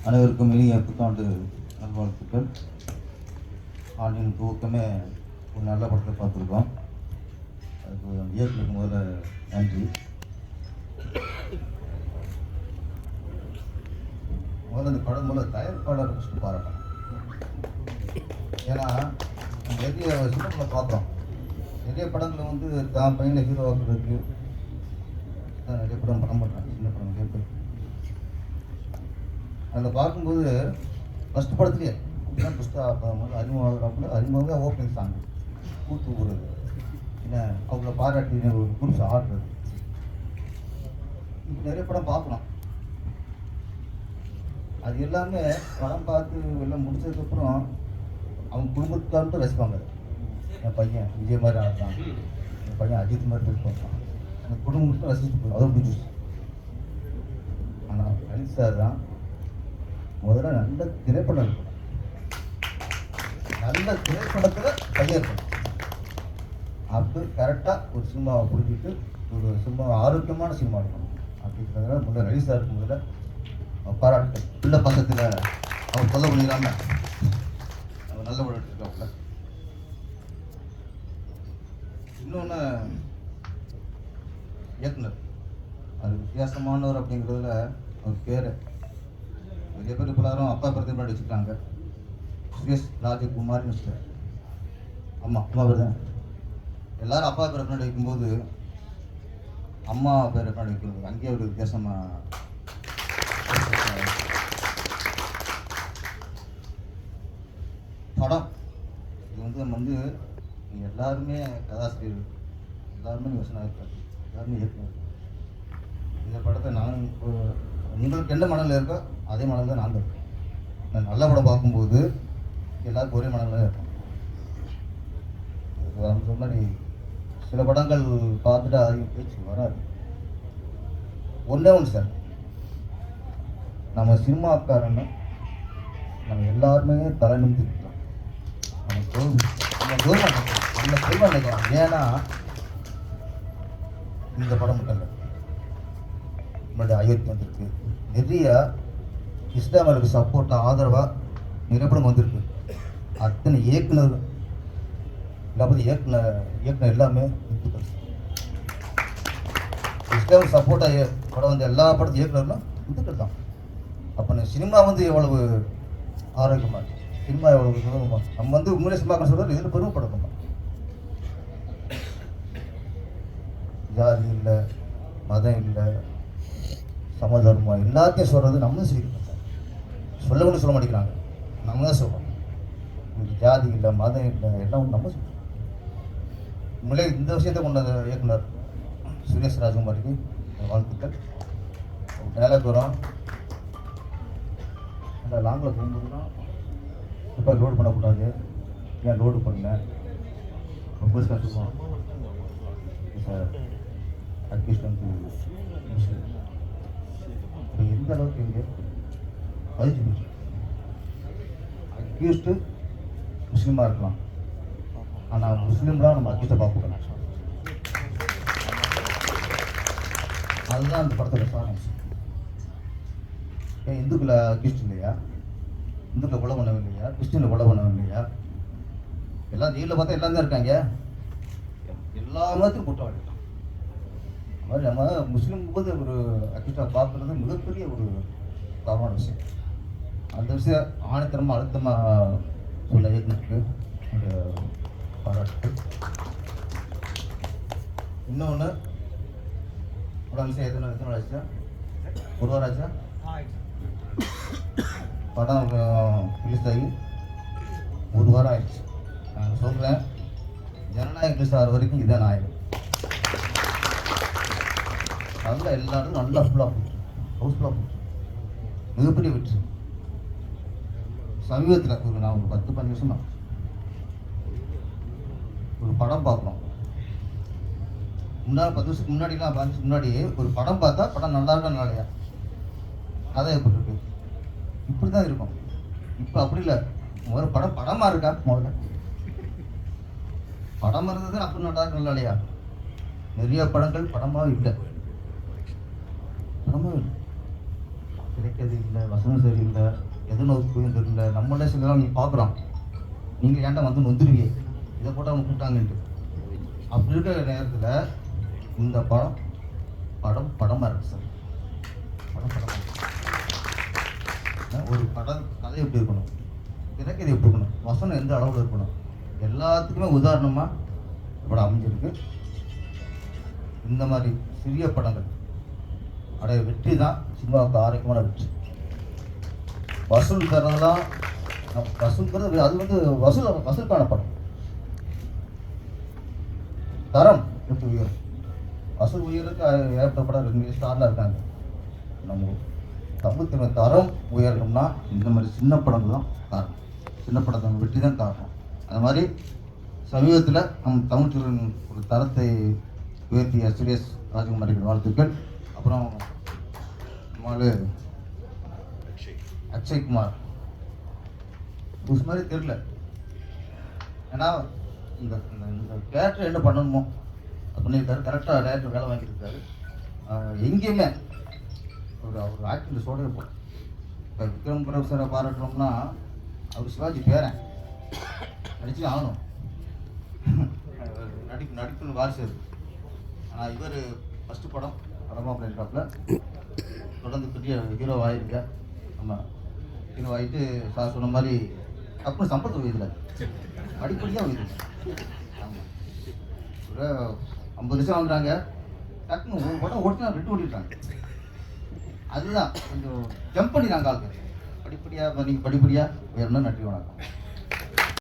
அனைவருக்கும் இனிய புத்தாண்டு நல்வாழ்த்துக்கள். ஆண்டின் துவக்கமே ஒரு நல்ல படத்தை பார்த்துருக்கோம். அதுக்கு இயக்குனருக்கு முதல்ல நன்றி. முதல்ல இந்த படம் முதல்ல தயாரிப்பாளர் ஃபஸ்ட்டு பாராட்டணும். ஏன்னா நிறைய சினிமாவில் பார்க்குறோம், நிறைய படங்கள் வந்து தான் பையனை ஹீரோ ஆக்குறதுக்கு தான் நிறைய படம் பண்ண மாட்டாங்க. சின்ன படம் நிறைய பேர் அதில் பார்க்கும்போது ஃபஸ்ட்டு படத்துலேயே இப்படிதான் ஃபஸ்ட்டாக அறிமுகமாக ஓப்பனிங் சாங் கூத்து ஊறுறது, என்ன அவங்கள பாராட்டி ஒரு குரூப்ஸ் ஆடுறது, இப்போ நிறைய படம் பார்க்குறோம். அது எல்லாமே படம் பார்த்து எல்லாம் முடிச்சதுக்கப்புறம் அவங்க குடும்பத்துக்காக ரசிப்பாங்க. என் பையன் விஜய் மாதிரி ஆடுறான், என் பையன் அஜித் மாதிரி பேசுவான், அந்த குடும்பத்துக்கும் ரசிச்சுட்டு போயிடும். அதோட பிடிச்சி. ஆனால் அஜித் சார் தான் முதல்ல நல்ல திரைப்படம் இருக்கணும், நல்ல திரைப்படத்தில் பையன் இருக்கணும். அப்படி கரெக்டாக ஒரு சினிமாவை புரிஞ்சுட்டு ஒரு சினிமா ஆரோக்கியமான சினிமா இருக்கணும் அப்படிங்கிறத முதல்ல ரவி சாருக்கு முதல்ல பாராட்டு. பிள்ளை பக்கத்தில் அவர் சொல்ல முடியாமல் அவர் நல்ல படம் எடுத்துருக்காப்புல. இன்னொன்று இயக்குனர் அது வித்தியாசமானவர் அப்படிங்கிறதுல அவர் பேர் நிறைய பேர் இப்போ எல்லாரும் அப்பா பேர் முன்னாடி வச்சுருக்காங்க. சுரேஷ் ராஜகுமார்னு வச்சுட்டார். ஆமாம், அம்மா பேர் தான். எல்லாரும் அப்பா பேர் முன்னாடி வைக்கும்போது அம்மா பேர் முன்னாடி வைக்கிறது அங்கேயே ஒரு வித்தியாசமாக படம். இது வந்து நம்ம வந்து எல்லாருமே கதாசிரியர், எல்லாருமே யோசனை இருக்காரு, எல்லாருமே இயக்குனர். இந்த படத்தை நான் உங்களுக்கு என்ன மனநிலை இருக்கோ அதே மனநிலை தான் நான் இருக்கேன். நான் நல்ல படம் பார்க்கும்போது எல்லாருக்கும் ஒரே மனநிலை தான் இருக்கும். அவங்க சொன்ன மாதிரி சில படங்கள் பார்த்துட்டு அதிக பேச்சு வராது. ஒன்றே ஒன்று சார், நம்ம சினிமாக்காரன்னு நம்ம எல்லாருமே தலை நிமிர்ந்து இருக்கலாம். நம்ம சொல்ல நினைக்கலாம். ஏன்னா இந்த படம் மட்டும் இல்லை, முன்னாடி அயோத்தி வந்திருக்கு, நிறைய இஸ்லாமியருக்கு சப்போர்ட்டாக ஆதரவாக நிறைய படம் வந்திருக்கு. அத்தனை இயக்குனர் இல்லாமல் இயக்குனர் எல்லாமே இந்துக்கள். இஸ்லாமிய சப்போர்ட்டாக படம் வந்து எல்லா படத்தையும் இயக்குனர்லாம் இந்துக்கள் தான். அப்போ சினிமா வந்து எவ்வளவு ஆரோக்கியமாக இருக்கு, சினிமா எவ்வளவு சுலபமாக, நம்ம வந்து உண்மையிலே சினிமா சொல்கிறது இதில் பெருமைப்படணுமா. ஜாதி இல்லை, மதம் இல்லை, சமதர்மம் எல்லாத்தையும் சொல்கிறது நம்ம தான் சொல்லிக்கிறோம் சார். சொல்லணும்னு சொல்ல மாட்டேங்கிறாங்க, நம்ம தான் சொல்கிறோம். ஜாதி இல்லை, மதம் இல்லை, எல்லாம் நம்ம சொல்கிறோம். உண்மையிலே இந்த விஷயத்தை கொண்ட இயக்குனர் சுரேஷ் ராஜகுமாருக்கு வாழ்த்துக்கள். டைலாக் வரும், அந்த லாங்கில் போகும்போதுனா இப்போ லோடு பண்ணக்கூடாது, ஏன் லோடு பண்ணல ரொம்ப கஷ்டம் சார். அட்லீஸ்ட் வந்து முஸ்லீம் இப்போ எந்த அளவுக்கு இங்கே பதிச்சு போச்சு. அக்யூஸ்டு முஸ்லீமாக இருக்கலாம், ஆனால் முஸ்லீம்லாம் நம்ம அக்யூஸ்டை பார்க்கக்கூடாது. அதுதான் அந்த படத்தோட சாரம். ஏன் இந்துக்களை அக்யூஸ்ட் இல்லையா, இந்துக்களை கொலை பண்ணவும் இல்லையா, கிறிஸ்டின்ல கொலை பண்ணவும் இல்லையா, எல்லாம் ஜெயிலில் பார்த்தா எல்லாம் தான் இருக்காங்க. எல்லா மதத்தையும் குற்றவாளி. அது மாதிரி நம்ம முஸ்லீம் போது ஒரு அக்யூஸ்டாக பார்க்குறது மிகப்பெரிய ஒரு தவறான விஷயம். அந்த விஷயம் ஆணித்தரமாக அழுத்தமாக சொல்ல இயக்குனருக்கு பாராட்டு. இன்னொன்று படம் விஷயம் எத்தனை ஆச்சா, ஒரு வாரம் ஆச்சா படம் ரிலீஸ் ஆகி ஒரு வாரம் ஆயிடுச்சு. நான் சொல்கிறேன், ஜனநாயகம் ரிலீஸ் ஆகிற வரைக்கும் இதான் ஆயிடும். நல்லா எல்லாரும் நல்லா ஃபுல்லாக போச்சு, ஹவுஸ்ஃபுல்லாக போச்சு, மிகப்பெரிய வெற்றி. சமீபத்தில் நான் ஒரு 10-15 வருஷம் தான் ஒரு படம் பார்க்குறோம். முன்னாடி 10 வருஷத்துக்கு முன்னாடிலாம் 5 வருஷத்துக்கு முன்னாடி ஒரு படம் பார்த்தா படம் நல்லா இருக்கா நல்லாலையா கதை எப்படி இருக்கு இப்படி தான் இருக்கும். இப்போ அப்படி இல்லை, முதல்ல படமாக இருக்கா, முதல்ல படமாக இருந்தது அப்படி நல்லா இருக்கு நல்லா இல்லையா. நிறைய படங்கள் படமாக இல்லை, படமாக இல்லை. கிடைக்கிறது இல்லை, வசனம் சரியில்லை, எது நோக்குன்னு தெரியல, நம்மளே சிலலாம் நீங்கள் பார்க்குறோம். நீங்கள் ஏன்டா வந்து நொந்துருவீங்க, இதை போட்டு அவங்க கூப்பிட்டாங்கன்ட்டு. அப்படி இருக்கிற நேரத்தில் இந்த படமாக இருக்குது சார். படமாக இருக்கு. ஒரு கதை எப்படி இருக்கணும், திரைக்கதை எப்படி இருக்கணும், வசனம் எந்த அளவில் இருக்கணும், எல்லாத்துக்குமே உதாரணமாக படம் அமைஞ்சிருக்கு. இந்த மாதிரி சிறிய படங்கள் அடைய வெற்றி தான் சினிமாவுக்கு ஆரோக்கியமான வெற்றி. வசூல் தரலாம், வசூல்ங்கிறது அது வந்து வசூலுக்கான படம். தரம் எப்படி உயரும், வசூல் உயருக்கு ஏற்பட்ட படம் 2 ஸ்டார்லாம் இருக்காங்க. நம்ம தமிழ் தரம் உயரணும்னா இந்த மாதிரி சின்ன படங்கள் தான் காரணம். சின்ன படத்தை வெற்றி தான் காரணம். அது மாதிரி சமீபத்தில் நம் தமிழ் திரையின் ஒரு தரத்தை உயர்த்திய சுரேஷ் ராஜகுமாரிக்கு வாழ்த்துக்கள். அப்புறம் அக்ஷய்குமார் புதுசு மாதிரி தெரியல. ஏன்னா இந்த டேரக்டர் என்ன பண்ணணுமோ அது பண்ணியிருக்காரு. கரெக்டாக டேரக்டர் வேலை வாங்கியிருக்காரு. எங்கேயுமே அவர் ஆக்டிங்கில் சொல்லவே போல. இப்போ விக்ரம் பிரபு சாரை பாராட்டுறோம்னா அவர் சிவாஜி பேரன், நடிச்சு ஆகணும், நடிப்புன்னு வாரிசு இருக்கு. ஆனால் இவர் ஃபஸ்ட்டு படமாக பண்ணியிருக்காப்புல. தொடர்ந்து பெரிய ஹீரோ ஆகிருக்க. ஆமாம், ஹீரோ ஆகிட்டு சார் சொன்ன மாதிரி அப்புறம் சம்பளத்தை உயர்தில்லை, படிப்படியாக உயர்தில்லை. ஆமாம், ஒரு 50 லட்சம் வாங்குறாங்க, டக்குன்னு ஒரு படம் ஓட்டினா 2 ஓட்டிடுறாங்க. அதுதான் கொஞ்சம் ஜம்ப் பண்ணிடுறாங்க ஆளுங்க. படிப்படியாக நீங்கள் படிப்படியாக உயரணும். நன்றி, வணக்கம்.